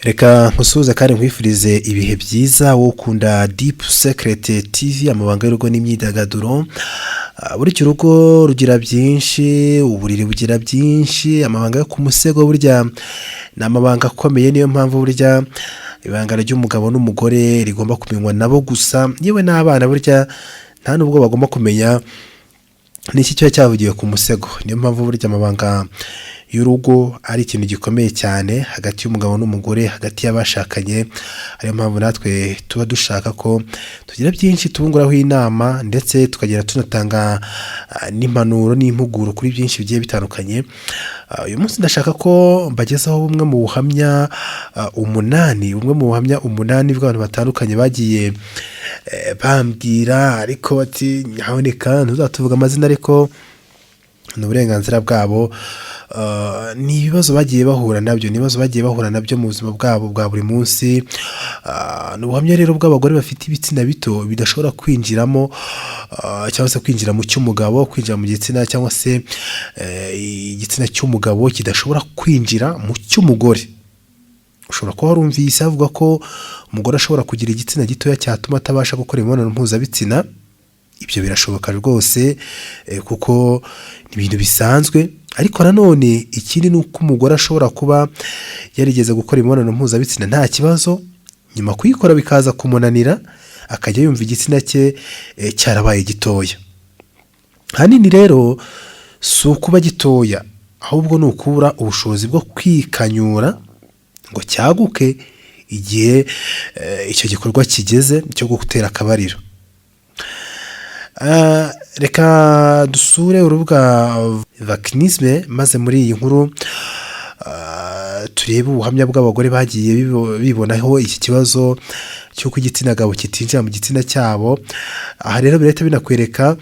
reka nkusuhuze kandi nkwifurize ibihe byiza wo ukunda Deep Secret TV, amabanga y'urugo n'imyidagaduro. Burya urugo rugira byinshi, uburiri bugira byinshi, amabanga yo ku musego burya ni amabanga akomeye. Niyo mpamvu burya ibanga ry'umugabo n'umugore rigomba kumenywa nabo gusa, yewe n'abana burya nta nubwo bagomba kumenya n'iki cyo cyavugiwe ku musego. Niyo mpamvu burya amabanga y'urugo ari ikintu gikomeye cyane hagati y'umugabo n'umugore, hagati y'abashakanye. Ariyo mpamvu natwe tuba dushaka ko tugira byinshi tubunguraho inama, ndetse tukagira tunatanga n'impanuro n'impuguro kuri byinshi bigiye bitandukanye. Uyu munsi ndashaka ko mbagezaho bumwe mu buhamya umunani bw'abantu batandukanye bagiye bambwira, ariko bati nyaboneka ntuzatuvuga amazina, ariko ni uburenganzira bwabo. Ni ibibazo bagiye bahura nabyo mu buzima bwabo bwa buri munsi. Ni ubuhamya rero bw'abagore bafite ibitsina bito bidashobora kwinjiramo cyangwa se kwinjira mu cy'umugabo, kwinjira mu gitsina, cyangwa se igitsina cy'umugabo kidashobora kwinjira mu cy'umugore. Ushobora kuba warumvise avuga ko umugore ashobora kugira igitsina gitoya cyatuma atabasha gukora imibonano mpuzabitsina. Ibyo birashoboka rwose, kuko ni ibintu bisanzwe. Ariko nanone ikindi ni uko umugore ashobora kuba yarigeze gukora imibonano mpuzabitsina nta kibazo, nyuma kuyikora bikaza kumunanira, akajya yumva igitsina cye cyarabaye gitoya. Hanini rero si ukuba gitoya, ahubwo ni ukubura ubushobozi bwo kwikanyura ngo cyaguke igihe icyo gikorwa kigeze cyo gutera akabariro. Reka dusure urubuga Vakinisme, maze muri iyi nkuru turebe ubuhamya bw'abagore bagiye bibonaho iki kibazo cy'uko igitsina gabo kitinjira mu gitsina cyabo. Aha rero birahita binakwereka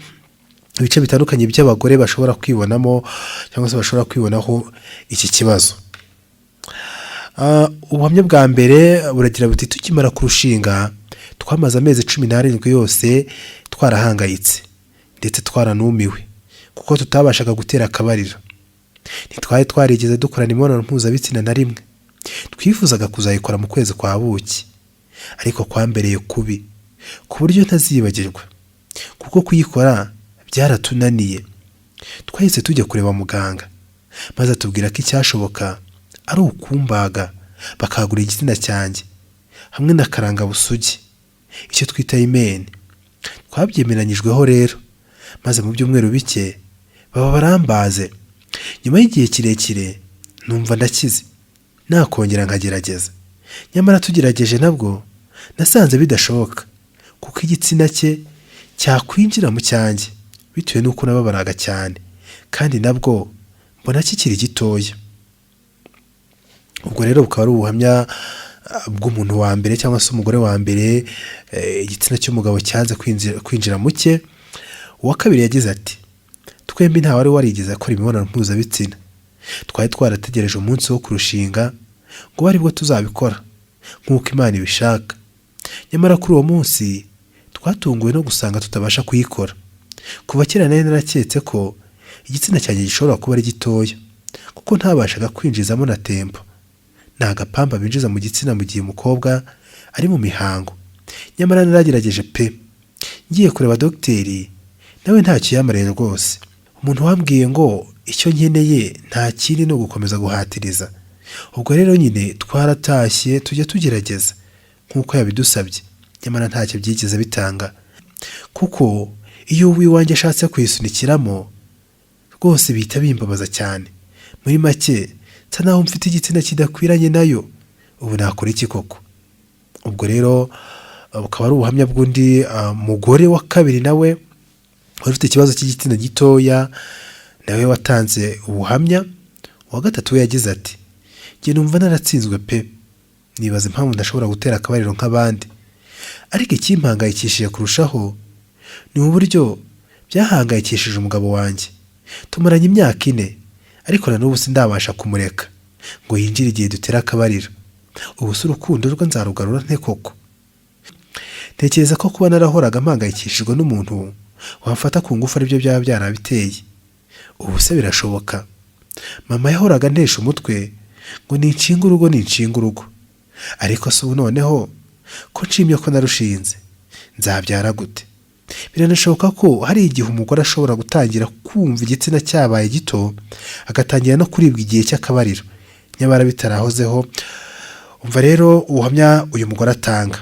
ibice bitandukanye by'abagore bashobora kwibonamo cyangwa se bashobora kwibonaho iki kibazo. Ubuhamya bwa mbere buragira buti: tukimara kurushinga twamaze amezi 17 yose twarahangayitse ndetse twaranumiwe kuko tutabashaga gutera akabariro. Ntitwari twarigeze dukorana imibonano mpuzabitsina na rimwe. Twifuzaga kuzayikora mu kwezi kwa buki, ariko kwambereye kubi ku buryo ntazibagirwa, kuko kuyikora byaratunaniye. Twahise tujya kureba muganga, maze atubwira ko icyashoboka ari ukumbaga bakagura igitsina cyanjye hamwe na karangabusugi, icyo twita imeni. Twabyemeranyijweho rero, maze mu byumweru bike baba barambaze. Nyuma y'igihe kirekire numva ndakize, nakongera nkagerageza. Nyamara tugerageje nabwo nasanze bidashoboka, kuko igitsina cye cyakwinjira mu cyanjye bitewe n'uko nababaraga cyane, kandi nabwo mbona kikiri gitoya. Ubwo rero bukaba ari ubuhamya bw'umuntu wa mbere cyangwa se umugore wa mbere, igitsina cy'umugabo cyanze kwinjira mu cye. Uwa kabiri yagize ati: twembi nta wari warigeze akora imibonano mpuzabitsina. Twari twarategereje umunsi wo kurushinga ngo aribwo tuzabikora nk'uko Imana ibishaka. Nyamara kuri uwo munsi twatunguwe no gusanga tutabasha kuyikora. Kuva kera nari naraketse ko igitsina cyanjye gishobora kuba ari gitoya, kuko ntabashaga kwinjizamo na tempo. Ni agapamba binjiza mu gitsina mu gihe umukobwa ari mu mihango. Nyamara naragerageje pe. Ngiye kureba dogiteri, nawe ntacyo yamariye rwose. Umuntu wambwiye ngo icyo nkeneye nta kindi no gukomeza guhatiriza. Ubwo rero nyine twaratashye tujya tugerageza nk'uko yabidusabye, nyamara ntacyo byigeze bitanga, kuko iyo uwiwanjye ashatse kwisunikiramo rwose bihita bimbabaza cyane. Muri make nsa naho mfite igitsina kidakwiranye nayo. Ubu nakora iki koko? Ubwo rero bukaba ari ubuhamya bw'undi mugore wa kabiri, nawe wari ufite ikibazo cy'igitsina gitoya, nawe watanze ubuhamya. Uwa gatatu we yagize ati: njye numva naratsinzwe pe, nibaza impamvu ndashobora gutera akabariro nk'abandi. Ariko ikimpangayikishije kurushaho ni uburyo byahangayikishije umugabo wanjye. Tumaranye imyaka 4, ariko na n'ubu sindabasha kumureka ngo yinjire igihe dutera akabariro. Ubu se urukundo rwo nzarugarura nte koko? Tekereza ko kuba narahoraga mpangayikishijwe n'umuntu wamfata ku ngufu aribyo byaba byarabiteye. Ubu se birashoboka? Mama yahoraga ntesha umutwe ngo ninshinga urugo. ariko se ubu noneho ko nshimye ko narushinze nzabyara gute? Biranashoboka ko hari igihe umugore ashobora gutangira kumva igitsina cyabaye gito agatangira no kuribwa igihe cy'akabariro nyamara bitarahozeho. Umva rero ubuhamya uyu mugore atanga.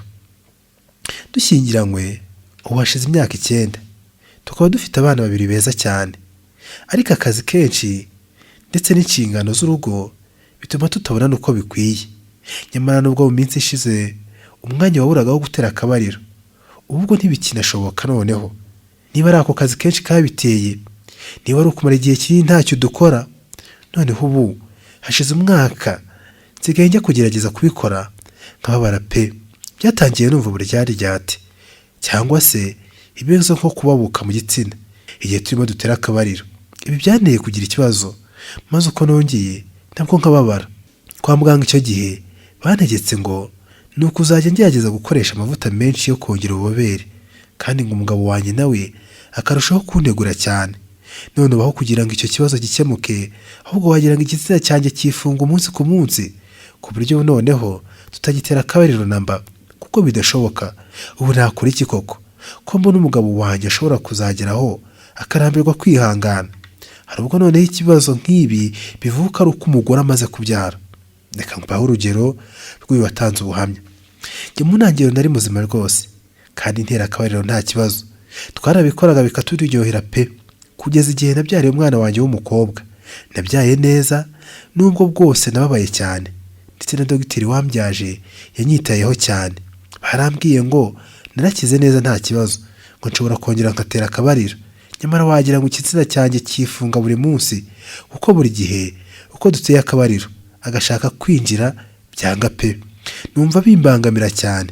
Dushyingiranywe ubu hashize imyaka 9, tukaba dufite abana 2 beza cyane, ariko akazi kenshi ndetse n'inshingano z'urugo bituma tutabona uko bikwiye. Nyamara nubwo mu minsi ishize umwanya waburaga wo gutera akabariro, ubwo ntibikinashoboka noneho. Niba ari ako kazi kenshi kabiteye, niba ari ukumara igihe kinini ntacyo dukora, noneho ubu hashize umwaka nsigaye njya kugerageza kubikora nkababara pe. Byatangiye numva uburyaryate cyangwa se ibibazo nko kubabuka mu gitsina igihe turimo dutera akabariro. Ibi byanteye kugira ikibazo, maze uko nongeye nabwo nkababara. Kwa muganga icyo gihe bantegetse ngo ni ukuzajya ngerageza gukoresha amavuta menshi yo kongera ububobere, kandi ngo umugabo wanjye nawe akarushaho kuntegura cyane. None baho kugira ngo icyo kibazo gikemuke, ahubwo wagira ngo igitsina cyanjye kifunga umunsi ku munsi, ku buryo noneho tutagitera akabariro namba, kuko bidashoboka. Ubu nakora iki koko ko mbona umugabo wanjye ashobora kuzageraho akarambirwa kwihangana? Hari ubwo noneho ikibazo nk'ibi bivuka ari uko umugore amaze kubyara. Reka mbaho urugero rw'uyu watanze ubuhamya. Njye mu ntangiriro nari muzima rwose, kandi ntera akabariro nta kibazo. Twarabikoraga bikaturyohera pe, kugeza igihe nabyariye umwana wanjye w'umukobwa. Nabyaye neza nubwo bwose nababaye cyane, ndetse na dogiteri wambyaje yanyitayeho cyane. Barambwiye ngo narakize neza nta kibazo, ngo nshobora kongera ngatera akabariro. Nyamara wagira ngo igitsina cyanjye kifunga buri munsi, kuko buri gihe uko duteye akabariro agashaka kwinjira byanga pe. Numva bimbangamira cyane,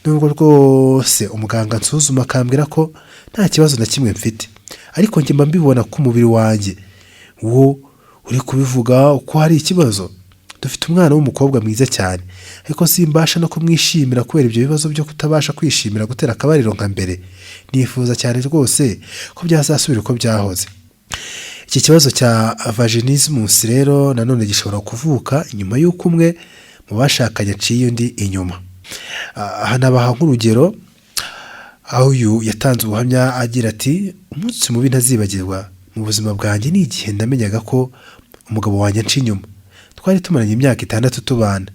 nubwo rwose umuganga nsuzuma akambwira ko nta kibazo na kimwe mfite, ariko njye mba mbibona ko umubiri wanjye wo uri kubivuga uko hari ikibazo. Dufite umwana w'umukobwa mwiza cyane, ariko simbasha no kumwishimira kubera ibyo bibazo byo kutabasha kwishimira gutera akabariro nka mbere. Nifuza cyane rwose ko byazasubira uko byahoze. Iki kibazo cya vaginismus rero nanone gishobora kuvuka nyuma y'uko umwe mu bashakanye aciye undi inyuma. Aha nabaha nk'urugero, aho uyu yatanze ubuhamya agira ati, umunsi mubi ntazibagirwa mu buzima bwanjye ni igihe ndamenyaga ko umugabo wanjye anca inyuma. Twari tumaranye imyaka 6 tubana,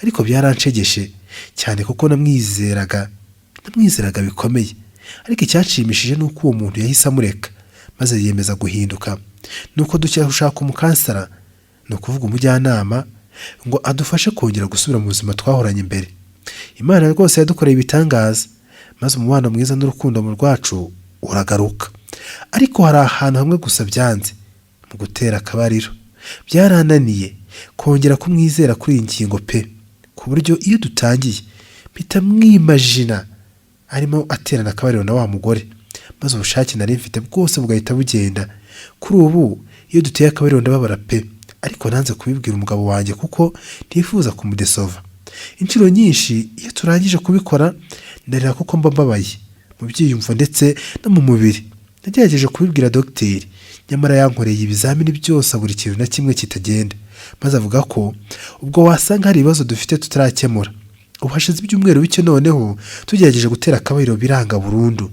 ariko byaranshegeshe cyane kuko namwizeraga bikomeye. Ariko icyashimishije ni uko uwo muntu yahise amureka maze yiyemeza guhinduka. Nuko dukira gushaka umukansara, ni ukuvuga umujyanama, ngo adufashe kongera gusubira mu buzima twahoranye imbere. Imana rwose yadukoreye ibitangaza, maze umubano mwiza n'urukundo mu rwacu uragaruka. Ariko hari ahantu hamwe gusa byanze mu gutera akabariro. Byarananiye kongera kumwizera kuri iyi ngingo pe, ku buryo iyo dutangiye mpita mwimajina arimo aterana akabariro na wa mugore, maze ubushake nari mfite bwose bugahita bugenda. Kuri ubu iyo duteye akabariro ndababara pe, ariko nanze kubibwira umugabo wanjye kuko ntifuza kumudesova. Inshuro nyinshi iyo turangije kubikora ndarira kuko mba mbabaye mu byiyumvo ndetse no mu mubiri. Nagerageje kubibwira dogiteri, nyamara yankoreye ibizamini byose buri kintu na kimwe kitagenda, maze avuga ko ubwo wasanga hari ibibazo dufite tutarakemura. Ubu hashize ibyumweru bike noneho tugerageje gutera akabariro biranga burundu.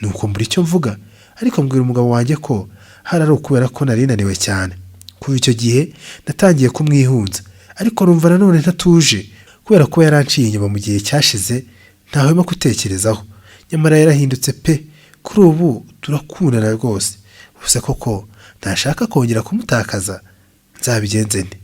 Nuko mbura icyo mvuga, ariko mbwira umugabo wanjye ko hari ari ukubera ko nari naniwe cyane. Kuva icyo gihe natangiye kumwihunza, ariko numva nanone ntatuje kubera ko yaranciye inyuma mu gihe cyashize ntahwema gutekerezaho. Nyamara yarahindutse pe, kuri ubu turakundana rwose. Ubuse koko ntashaka kongera kumutakaza, nzabigenze nte?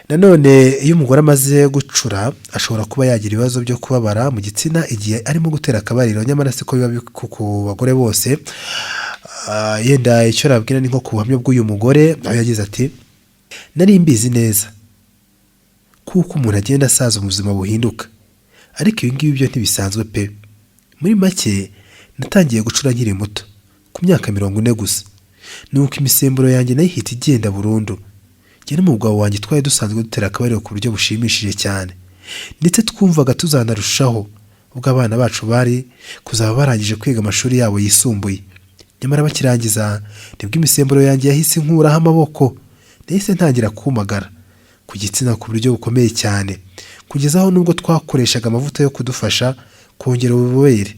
Nanone iyo umugore amaze gucura ashobora kuba yagira ibibazo byo kubabara mu gitsina igihe arimo gutera akabariro, nyamara siko biba ku bagore bose. Yenda icyo nabwira ni nko ku buhamya bw'uyu mugore, aho yagize ati, nari mbizi neza kuko umuntu agenda asaza ubuzima buhinduka, ariko ibi ngibi byo ntibisanzwe pe. Muri make natangiye gucura nkiri muto ku myaka 40 gusa, nuko imisemburo yanjye nayo ihita igenda burundu. Njye n'umugabo wanjye twari dusanzwe dutera akabariro ku buryo bushimishije cyane, ndetse twumvaga tuzanarushaho ubwo abana bacu bari kuzaba barangije kwiga amashuri yabo yisumbuye. Nyamara bakirangiza nibwo imisemburo yanjye yahise nkuraho amaboko, nahise ntangira kumagara ku gitsina ku buryo bukomeye cyane, kugeza aho nubwo twakoreshaga amavuta yo kudufasha kongera ububobere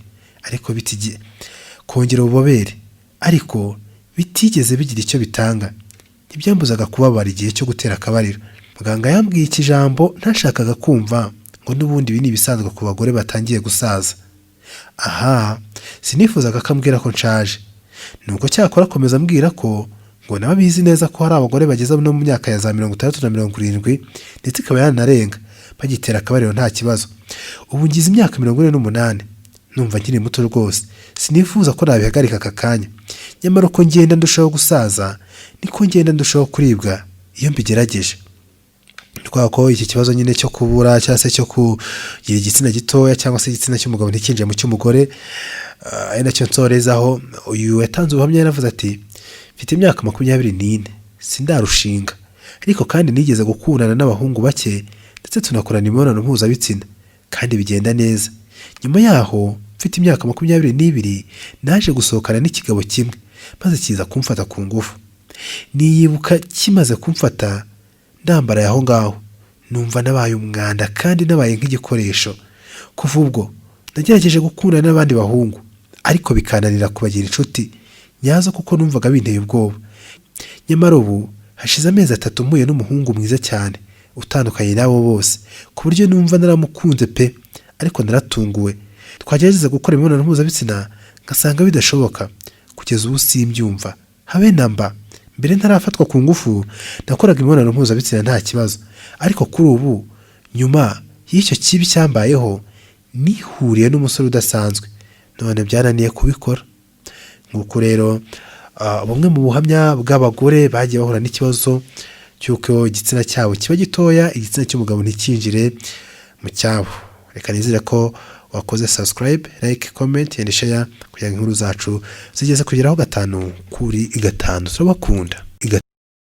ariko bitigeze bigira icyo bitanga. Ntibyambuzaga kubabara igihe cyo gutera akabariro. Muganga yambwiye iki jambo ntashakaga kumva, ngo n'ubundi ibi ni ibisanzwe ku bagore batangiye gusaza. Sinifuzaga ko ambwira ko nshaje. Nuko cyakora akomeza ambwira ko ngo nawe abizi neza ko hari abagore bageze no mu myaka ya za 60 na 70 ndetse ikaba yanarenga bagitera akabariro nta kibazo. Ubu ngize imyaka 48, numva nkiri muto rwose. Sinifuza ko nabihagarika aka kanya. Nyamara uko ngenda ndushaho gusaza niko ngenda ndushaho kuribwa iyo mbigerageje. Twako iki kibazo nyine cyo kubura cyangwa se cyo kugira igitsina gitoya cyangwa se igitsina cy'umugabo ntikinje mu cy'umugore, ari nacyo nsorezaho. Uyu yatanze ubuhamya yaravuze ati, mfite imyaka 24, sindarushinga, ariko kandi nigeze gukundana n'abahungu bake ndetse tunakorana imibonano mpuzabitsina kandi bigenda neza. Nyuma yaho mfite imyaka 22 naje gusohokana n'ikigabo kimwe maze kiza kumfata ku ngufu. Niyibuka kimaze kumfata ndambara aho ngaho, numva nabaye umwanda kandi nabaye nk'igikoresho. Kuva ubwo nagerageje gukundana n'abandi bahungu ariko bikananira kubagira inshuti nyazo kuko numvaga binteye ubwoba. Nyamara ubu hashize amezi 3 mpuye n'umuhungu mwiza cyane utandukanye nabo bose ku buryo numva naramukunze pe, ariko naratunguwe. Twagerageza gukora imibonano mpuzabitsina ngasanga bidashoboka. Kugeza ubu simbyumva habe namba. Mbere ntarafatwa ku ngufu nakoraga imibonano mpuzabitsina nta kibazo, ariko kuri ubu nyuma y'icyo kibi cyambayeho nihuriye n'umusore udasanzwe, none byananiye kubikora. Nk'uko rero bamwe mu buhamya bw'abagore bagiye bahura n'ikibazo cy'uko igitsina cyabo kiba gitoya, igitsina cy'umugabo ntikinjire mu cyabo. Reka nizere ko wakoze subscribe, like, comment and share kugira ngo inkuru zacu zigeze kugeraho 5 kuri 5. Turabakunda.